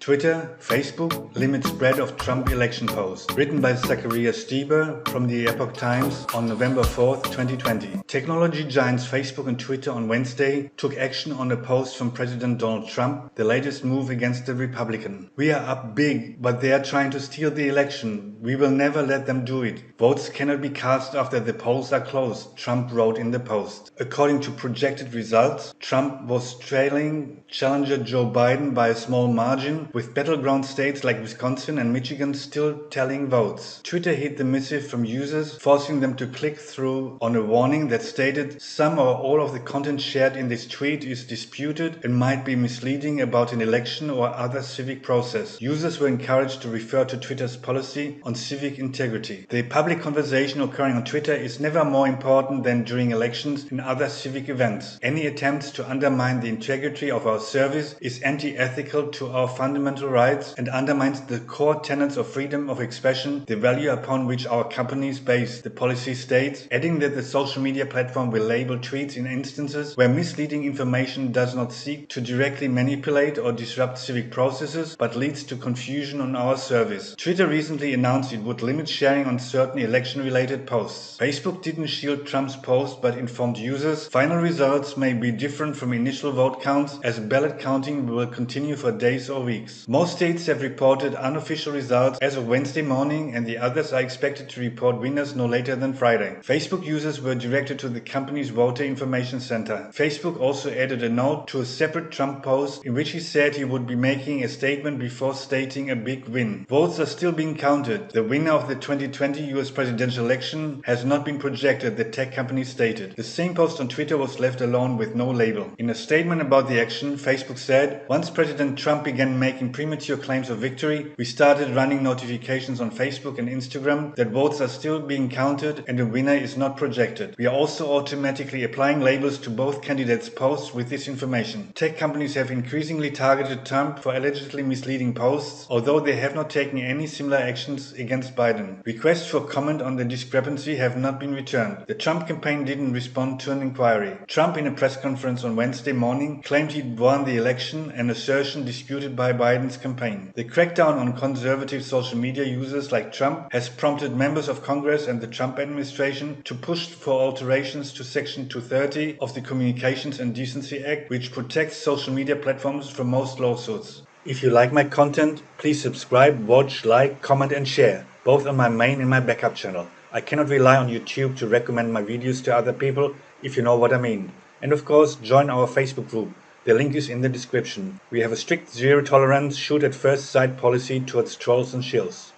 Twitter, Facebook limit spread of Trump election post. Written by Zacharias Stieber from the Epoch Times on November 4, 2020. Technology giants Facebook and Twitter on Wednesday took action on a post from President Donald Trump, the latest move against the Republican. "We are up big, but they are trying to steal the election. We will never let them do it. Votes cannot be cast after the polls are closed," Trump wrote in the post. According to projected results, Trump was trailing challenger Joe Biden by a small margin, with battleground states like Wisconsin and Michigan still tallying votes. Twitter hid the missive from users, forcing them to click through on a warning that stated some or all of the content shared in this tweet is disputed and might be misleading about an election or other civic process. Users were encouraged to refer to Twitter's policy on civic integrity. The public conversation occurring on Twitter is never more important than during elections and other civic events. Any attempts to undermine the integrity of our service is anti-ethical to our fundamental rights and undermines the core tenets of freedom of expression, the value upon which our companies base, the policy states, adding that the social media platform will label tweets in instances where misleading information does not seek to directly manipulate or disrupt civic processes but leads to confusion on our service. Twitter recently announced it would limit sharing on certain election-related posts. Facebook didn't shield Trump's post but informed users final results may be different from initial vote counts as ballot counting will continue for days or weeks. Most states have reported unofficial results as of Wednesday morning and the others are expected to report winners no later than Friday. Facebook users were directed to the company's voter information center. Facebook also added a note to a separate Trump post in which he said he would be making a statement before stating a big win. Votes are still being counted. The winner of the 2020 US presidential election has not been projected, the tech company stated. The same post on Twitter was left alone with no label. In a statement about the action, Facebook said, "Once President Trump began making premature claims of victory, we started running notifications on Facebook and Instagram that votes are still being counted and a winner is not projected. We are also automatically applying labels to both candidates' posts with this information." Tech companies have increasingly targeted Trump for allegedly misleading posts, although they have not taken any similar actions against Biden. Requests for comment on the discrepancy have not been returned. The Trump campaign didn't respond to an inquiry. Trump, in a press conference on Wednesday morning, claimed he'd won the election, an assertion disputed by Biden's campaign. The crackdown on conservative social media users like Trump has prompted members of Congress and the Trump administration to push for alterations to Section 230 of the Communications and Decency Act, which protects social media platforms from most lawsuits. If you like my content, please subscribe, watch, like, comment and share, both on my main and my backup channel. I cannot rely on YouTube to recommend my videos to other people, if you know what I mean. And of course, join our Facebook group. The link is in the description. We have a strict zero tolerance, shoot at first sight policy towards trolls and shills.